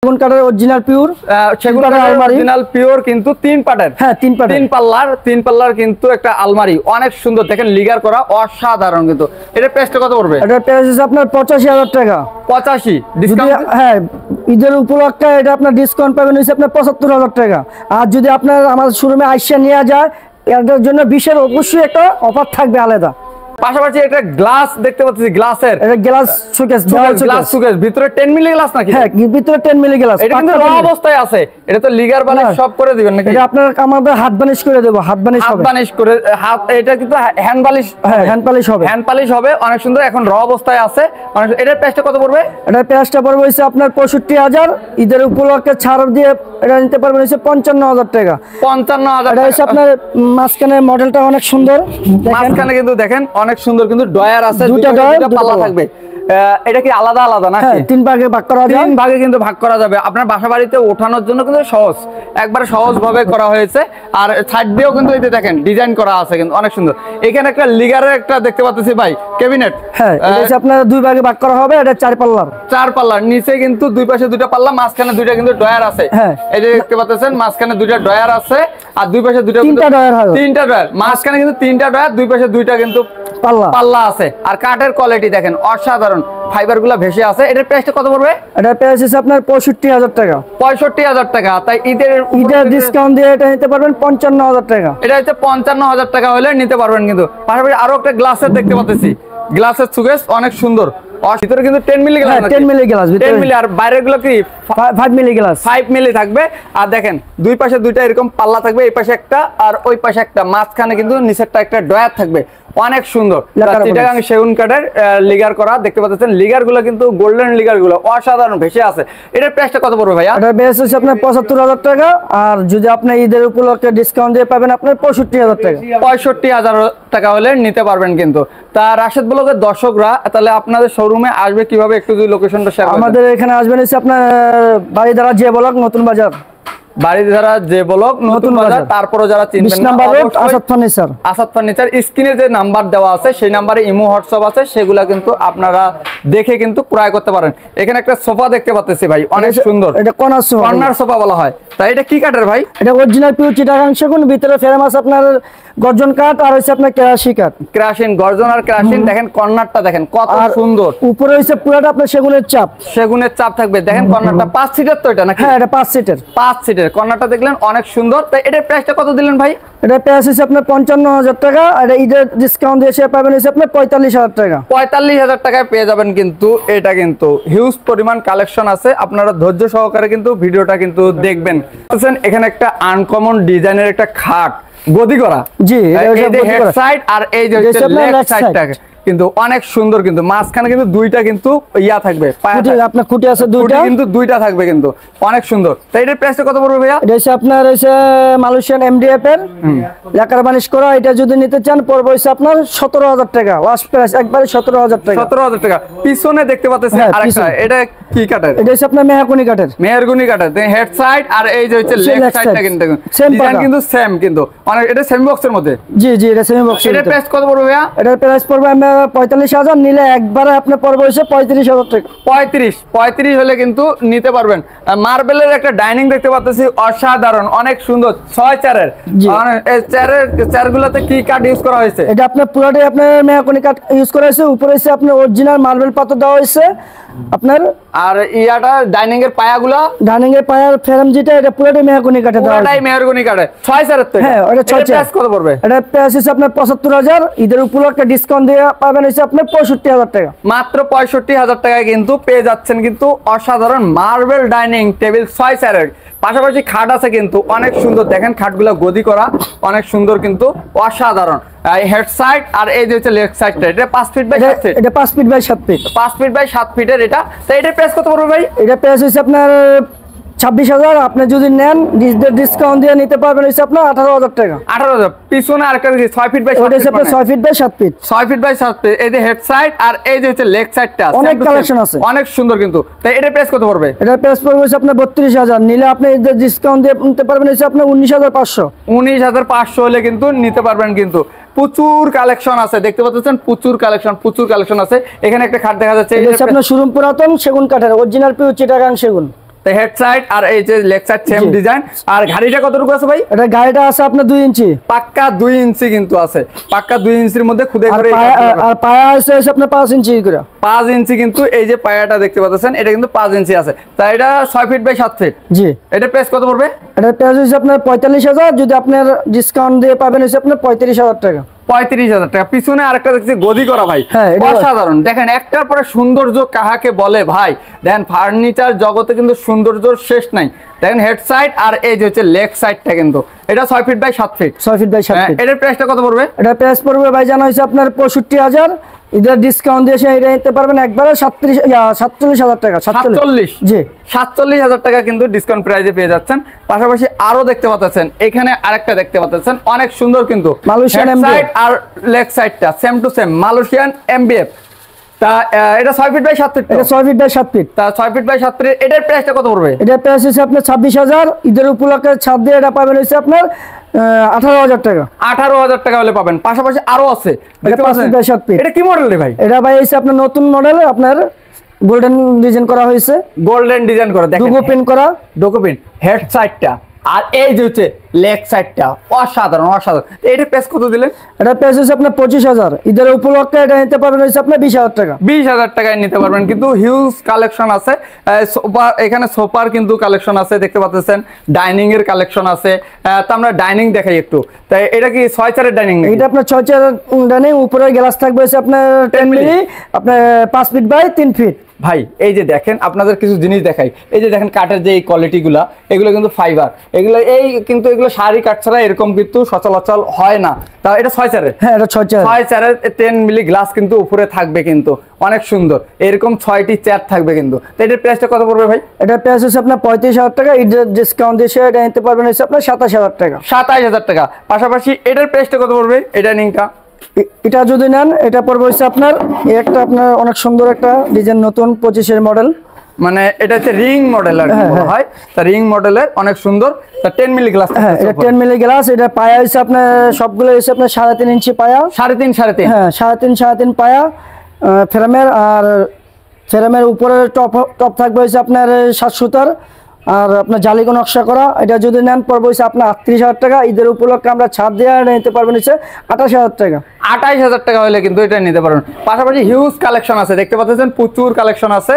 সেগুন কাঠের original pure, সেগুন কাঠের অরিজিনাল পিওর কিন্তু 3 পাটের। হ্যাঁ 3 পাটের, 3 পাল্লার কিন্তু একটা আলমারি অনেক সুন্দর, দেখেন লিগার করা অসাধারণ। কিন্তু এটা প্রাইসটা কত পড়বে? এটা প্রাইস আছে আপনার 85,000 টাকা। 85 ডিসকাউন্ট? হ্যাঁ, ঈদের উপলক্ষে এটা আপনার ডিসকাউন্ট পাবেন হচ্ছে আপনার 75,000 টাকা। আর যদি আপনার আমাদের শোরুমে আইসা নিয়ে যায়, এটার জন্য 20-এর অবশ্যই একটা অফার থাকবে আলাদা। পাশাপাশি একটা গ্লাস দেখতে পাচ্ছি, গ্লাসের এটা গ্লাস শোকেস, গ্লাস শোকেস, ভিতরে 10 মিলি গ্লাস নাকি? হ্যাঁ, ভিতরে 10 মিলি গ্লাস। এটা কিন্তু র অবস্থায় আছে, এটা তো লিগার বানিশ সব করে দিবেন নাকি? এটা আপনার আমাদের হাত বানিশ করে দেব, হাত বানিশ হবে, হাত বানিশ করে হাত, এটা কিন্তু হ্যান্ড বালিশ। হ্যাঁ হ্যান্ড বালিশ হবে, হ্যান্ড বালিশ হবে, অনেক সুন্দর। এখন র অবস্থায় আছে। এটার প্রাইসটা কত পড়বে? এটার প্রাইসটা পড়বে হচ্ছে আপনার 65,000। ঈদের উপলক্ষে ছাড় দিয়ে এটা নিতে পারবেন হচ্ছে 55,000 টাকা। 55,000 এটা হচ্ছে আপনার মাঝখানে মডেলটা অনেক সুন্দর, মাঝখানে কিন্তু দেখেন অনেক সুন্দর, কিন্তু ডয়ার আছে, দুটো পাল্লা থাকবে। এটা কি আলাদা আলাদা নাকি? হ্যাঁ 3 ভাগে ভাগ করা যায়, 3 ভাগে কিন্তু ভাগ করা যাবে। আপনার বাসা বাড়িতে ওঠানোর জন্য কিন্তু সহজ, একবারে সহজ ভাবে করা হয়েছে। আর সাইড দিয়েও কিন্তু এই যে দেখেন ডিজাইন করা আছে, কিন্তু অনেক সুন্দর। এখানে একটা লিগারের একটা দেখতে পাচ্ছি ভাই, ক্যাবিনেট। হ্যাঁ এটা হচ্ছে আপনার 2 ভাগে ভাগ করা হবে। এটা 4 পাল্লার, 4 পাল্লার, নিচে কিন্তু 2 পাশে 2টা পাল্লা, মাঝখানে 2টা কিন্তু ডয়ার আছে। হ্যাঁ এই যে দেখতে পাচ্ছেন মাঝখানে 2টা ডয়ার আছে, আর 2 পাশে 2টা 3টা ডয়ার হবে, 3টা ডয়ার, মাঝখানে কিন্তু 3টা ডয়ার, 2 পাশে 2টা কিন্তু পাল্লা আছে। আর কাঠের কোয়ালিটি দেখেন অসাধারণ, ফাইবার গুলা ভেসে আছে। এটার প্রাইসটা কত পড়বে? এটার প্রাইস আছে আপনার 65,000 টাকা। 65,000 টাকা। তাই ঈদের ডিসকাউন্ট দিয়ে এটা নিতে পারবেন 55,000 টাকা। এটা হচ্ছে 55,000 টাকা হলে নিতে পারবেন। কিন্তু পাশাপাশি আরো একটা গ্লাসের দেখতে পাচ্ছি, গ্লাসের সুকেস অনেক সুন্দর। ভিতরে কিন্তু 10 মিলি গ্লাস, 10 মিলি গ্লাস, 10 মিলি। আর বাইরের গুলো কি 5 মিলি গ্লাস, 5 মিলি থাকবে। আর দেখেন 2 পাশে 2টা এরকম পাল্লা থাকবে, এই পাশে একটা আর ওই পাশে একটা, মাঝখানে কিন্তু নিচেরটা একটা ডয়ার থাকবে, অনেক সুন্দর। চিটাগাং সেগুন কাঠের লিগার করা দেখতে পাচ্ছেন। লিগার গুলো কিন্তু গোল্ডেন লিগার গুলো অসাধারণ ভেসে আছে। এটার প্রাইসটা কত পড়বে ভাইয়া? এটার প্রাইস হচ্ছে আপনার 75,000 টাকা। আর যদি আপনি ঈদের উপলক্ষে ডিসকাউন্ট দিয়ে পাবেন আপনার 65,000 টাকা। 65,000 টাকা হলে নিতে পারবেন। কিন্তু তা রাশেদ ব্লগের দর্শকরা তাহলে আপনাদের শোরুমে আসবে কিভাবে, একটু যদি লোকেশনটা শেয়ার করেন। আমাদের এখানে আসবেন হচ্ছে আপনার বাড়িধারা যে ব্লক, নতুন বাজার, বাড়িধারা যে ব্লক, নতুন বাজার। তারপরে যারা চিনবেন না, আসাদ ফার্নিচার, আসাদ ফার্নিচার স্ক্রিনে যে নাম্বার দেওয়া আছে সেই নাম্বারে ইমো হোয়াটসঅ্যাপ আছে, সেগুলা কিন্তু আপনারা দেখে কিন্তু ক্রয় করতে পারেন। এখানে একটা সোফা দেখতে পাচ্ছি ভাই, অনেক সুন্দর। এটা কর্নার সোফা বলা হয়। তাই এটা কি কাঠের ভাই? এটা অরিজিনাল পিওর চিটাগাং সেগুন, ভিতরে ফ্রেম আছে আপনার গর্জন কাঠ, আর হচ্ছে আপনার কেরাশি কাঠ। ক্রাশিন, গর্জন আর ক্রাশিন। দেখেন কর্নারটা দেখেন কত সুন্দর, উপরে হচ্ছে পুরোটা আপনার সেগুনের চাপ, সেগুনের চাপ থাকবে। দেখেন কর্নারটা 5 সিটের তো এটা নাকি? হ্যাঁ এটা 5 সিটের, 5 সিটের কর্নারটা দেখলেন অনেক সুন্দর। তাই এটার প্রাইসটা কত দিলেন ভাই? এটা প্রাইস হচ্ছে আপনার 55,000 টাকা। আর ঈদের ডিসকাউন্ট দিয়ে পাবেন হচ্ছে আপনার 45,000 টাকা। 45,000 টাকায় পেয়ে যাবেন। কিন্তু এটা কিন্তু হিউজ পরিমাণ কালেকশন আছে, আপনারা ধৈর্য সহকারে কিন্তু ভিডিওটা কিন্তু দেখবেন। এখানে একটা আনকমন ডিজাইনের একটা খাট গদি করা, জি হেড সাইড আর এই যে লেফট সাইডটা কিন্তু অনেক সুন্দর। কিন্তু মাঝখানে কিন্তু 2টা কিন্তু ইয়া থাকবে, আপনার খুঁটি আছে 2টা, কিন্তু 2টা থাকবে, কিন্তু অনেক সুন্দর। তাই এটার প্রাইসটা কত পড়বে ভাইয়া? এটা হচ্ছে আপনার হচ্ছে মালয়েশিয়ান এমডিএফ এর লাকার বানিশ করা। এটা যদি নিতে চান পড়বে হচ্ছে আপনার 17,000 টাকা। লাস্ট প্রাইস একবারে 17,000 টাকা। 17,000 টাকা। পিছনে দেখতে পাচ্ছেন আরেকটা, এটা কি কাঠের? এটা হচ্ছে আপনার মেহগনি কাঠের, মেহগনি কাঠের হেড সাইড আর এই যে হচ্ছে লেফট সাইডটা কিন্তু ডিজাইন কিন্তু সেম, কিন্তু অনেক। এটা সেমি বক্সের মধ্যে, জি জি এটা সেমি বক্স। এটার প্রাইস কত পড়বে ভাইয়া? এটার প্রাইস পড়বে আমরা 45,000, নিলে একবারে আপনার পড়বে হচ্ছে 35,000 টাকা। 35 হলে কিন্তু নিতে পারবেন। মার্বেলের একটা ডাইনিং দেখতে পাচ্ছি, অসাধারণ, অনেক সুন্দর। 6 চেয়ারের, চেয়ারগুলোতে কি কাঠ ইউজ করা হয়েছে? এটা আপনার পুরোটাই আপনার মেহগনি কাঠ ইউজ করা হয়েছে। উপরে হচ্ছে আপনার অরিজিনাল মার্বেল পাথর দেওয়া হয়েছে আপনার। আর ইয়াটা ডাইনিং এর পায়াগুলা, ডাইনিং এর পায়ার ফ্রেম যেটা, এটা পুরোটাই মেহগনি কাঠে দেওয়া হয়েছে। পুরোটাই মেহগনি কাঠে। 6 চেয়ারের তো? হ্যাঁ এটা 6 চেয়ার। কত পড়বে? এটা প্রাইস হচ্ছে আপনার 75,000। ঈদের উপলক্ষে ডিসকাউন্ট দিয়ে পাবেন হচ্ছে আপনার 65,000 টাকা। মাত্র 65,000 টাকায় কিন্তু পেয়ে যাচ্ছেন কিন্তু অসাধারণ মার্বেল ডাইনিং টেবিল 6 চেয়ারের। পাশাপাশি খাট আছে কিন্তু অনেক সুন্দর, দেখেন খাটগুলো গদি করা অনেক সুন্দর, কিন্তু অসাধারণ। হেড সাইড আর এই যে হচ্ছে লেফট সাইডটা, এটা 5 ফিট বাই 7 ফিট। এটা 5 feet by 7 feet, 5 feet by 7 ফিটের এটা। তো এটার প্রাইস কত পড়বে ভাই? এটা প্রাইস হচ্ছে আপনার 26,000। আপনি যদি নেন ডিসকাউন্ট দিয়ে নিতে পারবেন হচ্ছে আপনার 18,000 টাকা। 18,000। পিছনে আরেকটা 6 feet by 7 feet, 6 feet by 7 feet, 6 feet by 7 feet. এই যে হেড সাইড আর এই যে হচ্ছে লেগ সাইডটা, অনেক কালেকশন আছে, অনেক সুন্দর। কিন্তু তাই এটার প্রাইস কত পড়বে? এটার প্রাইস পড়বে হচ্ছে আপনার 32,000, নিলে আপনি ডিসকাউন্ট দিয়ে নিতে পারবেন হচ্ছে আপনার 19,500। 19,500 হলে কিন্তু নিতে পারবেন। কিন্তু প্রচুর কালেকশন আছে, দেখতে পাচ্ছেন প্রচুর কালেকশন আছে। এখানে একটা খাট দেখা যাচ্ছে, এটা হচ্ছে আপনার শোরুম পুরাতন সেগুন কাঠের, অরিজিনাল পিওর চিটাগাং সেগুন। তো হেড সাইড আর এই যে লেগ সাইড সেম জি। ডিজাইন। আর গাড়িটা কতটুকু আছে ভাই? এটা গাড়িটা আছে আপনার 2 ইঞ্চি, পাক্কা 2 ইঞ্চি কিন্তু আছে, পাক্কা 2 ইঞ্চির মধ্যে খুদে আর করে আর পায়া আছে আপনার 5 ইঞ্চি করে। 5 ইঞ্চি কিন্তু এই যে পায়াটা দেখতে পাচ্ছেন এটা কিন্তু 5 ইঞ্চি আছে, তাই এটা 6 ফিট বাই 7 ফিট। জি, এটা প্রাইস কত পড়বে? এটা প্রাইস হচ্ছে আপনার 45,000, যদি আপনার ডিসকাউন্ট দিয়ে পাবেন হচ্ছে আপনার 35,000 টাকা। 35,000 টাকা। পিছনে আরেকটা দেখছি গদি করা ভাই, হ্যাঁ, এটা- অসাধারণ। দেখেন একটার পরে সৌন্দর্য কাহাকে বলে ভাই, দেখেন ফার্নিচার জগতে কিন্তু সৌন্দর্যর শেষ নাই। দেখেন হেড সাইড আর এই যে হচ্ছে লেগ সাইডটা কিন্তু এটা 6 feet by 7 feet. 6 feet by 7 feet. এটার প্রাইসটা কত পড়বে? এটা প্রাইস পড়বে ভাই জানা হয়েছে আপনার 65,000, এদের ডিসকাউন্ট দিয়ে এসে এটা নিতে পারবেন একবারে 47,000 টাকা। 47? জি, 47,000 টাকা কিন্তু ডিসকাউন্ট প্রাইসে পেয়ে যাচ্ছেন। পাশাপাশি আরো দেখতে পাচ্ছেন, এখানে আরেকটা দেখতে পাচ্ছেন অনেক সুন্দর কিন্তু মালয়েশিয়ান হেড MDF সাইড আর লেগ সাইডটা same to same Malaysian MBF. তা এটা 6 ফিট বাই 7 ফিট। এটা 6 ফিট বাই 7 ফিট। তা 6 ফিট বাই 7 ফিট। এটার প্রাইসটা কত পড়বে? এটা প্রাইস হচ্ছে আপনার 26,000, ঈদের উপলক্ষে ছাড় দিয়ে এটা পাবেন হচ্ছে আপনার 18,000 টাকা। 18,000 টাকা হলে পাবেন। পাশাপাশি আরো আছে দেখতে 5 পাচ্ছেন। Feet by 7 feet. এটা কি মডেল রে ভাই? এটা ভাই হচ্ছে আপনার নতুন মডেল, আপনার গোল্ডেন ডিজাইন করা হয়েছে, গোল্ডেন ডিজাইন করা, দেখেন দুগো পিন করা। ডকুমেন্ট হেড সাইডটা আর এই যে হচ্ছে লেগ সাইডটা অসাধারণ অসাধারণ। এটার প্রাইস কত দিলেন? এটা প্রাইস হচ্ছে আপনার 25,000, ঈদের উপলক্ষে এটা নিতে পারবেন হচ্ছে আপনার 20,000 টাকা। 20,000 টাকায় নিতে পারবেন। কিন্তু হিউজ কালেকশন আছে সোফা, এখানে সোফার কিন্তু কালেকশন আছে দেখতে পাচ্ছেন, ডাইনিং এর কালেকশন আছে। তো আমরা ডাইনিং দেখাই একটু। তাই এটা কি 6 চেয়ারের ডাইনিং? এটা আপনার 6 চেয়ার ডাইনিং, উপরে গ্লাস থাকবে হচ্ছে আপনার 10 মিলি, আপনার 5 ফিট বাই 3 ফিট। ভাই এই যে দেখেন আপনাদের কিছু জিনিস দেখাই, এই যে দেখেন কাঠের যে এই কোয়ালিটি গুলা, এগুলো কিন্তু ফাইবার, এগুলো এই কিন্তু এগুলো শাড়ি কাঠ ছাড়া এরকম কিন্তু সচলাচল হয় না। তা এটা 6 চেয়ারের? হ্যাঁ, এটা 6 চেয়ার। 6 চেয়ারের 10 মিলি গ্লাস কিন্তু উপরে থাকবে, কিন্তু অনেক সুন্দর এরকম 6টি চেয়ার থাকবে কিন্তু। তো এটার প্রাইসটা কত পড়বে ভাই? এটা প্রাইস হচ্ছে আপনার 35,000 টাকা, ঈদের ডিসকাউন্ট দিয়ে এটা নিতে পারবেন হচ্ছে আপনার 27,000 টাকা। 27,000 টাকা। পাশাপাশি এটার প্রাইসটা কত পড়বে? এটা নিংটা এটা যদি নেন এটা পড়বে হচ্ছে আপনার এই একটা আপনার অনেক সুন্দর একটা ডিজাইন, নতুন 25-এর মডেল, মানে এটা হচ্ছে রিং মডেল আর কি বলা হয়। তা রিং মডেলের অনেক সুন্দর। তা 10 মিলি গ্লাস। হ্যাঁ, এটা 10 মিলি গ্লাস। এটা পায়া হচ্ছে আপনার সবগুলো হচ্ছে আপনার 3.5 ইঞ্চি পায়া। 3.5 হ্যাঁ, 3.5 পায়া ফ্রেমের। আর ফ্রেমের উপরে টপ থাকবে হচ্ছে আপনার 7 সুতার, আর আপনার জালিকো নকশা করা। এটা যদি নেন পড়বে হচ্ছে আপনার 38,000 টাকা, ঈদের উপলক্ষে আমরা ছাড় দিয়ে নিতে পারবেন হচ্ছে 28,000 টাকা। 28,000 টাকা হলে কিন্তু এটা নিতে পারবেন। পাশাপাশি হিউজ কালেকশন আছে দেখতে পাচ্ছেন, প্রচুর কালেকশন আছে।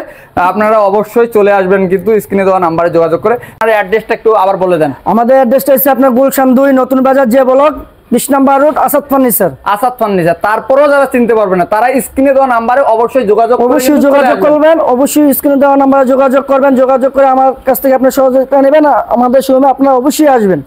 আপনারা অবশ্যই চলে আসবেন কিন্তু স্ক্রিনে দেওয়া নাম্বারে যোগাযোগ করে। আর অ্যাড্রেসটা একটু আবার বলে দেন। আমাদের অ্যাড্রেসটা হচ্ছে আপনার গুলশান 2 নতুন বাজার, যে ব্লক 20 নম্বর road, Asad furniture. Asad furniture. তারপরেও যারা চিনতে পারবে না তারা স্ক্রিনে দেওয়া নাম্বারে অবশ্যই যোগাযোগ করে অবশ্যই কিন্তু চলে যোগাযোগ আসবেন। করবেন, অবশ্যই স্ক্রিনে দেওয়া নাম্বারে যোগাযোগ করবেন। যোগাযোগ করে আমার কাছ থেকে আপনার সহযোগিতা নেবেন, আমাদের শোরুমে আপনারা অবশ্যই আসবেন।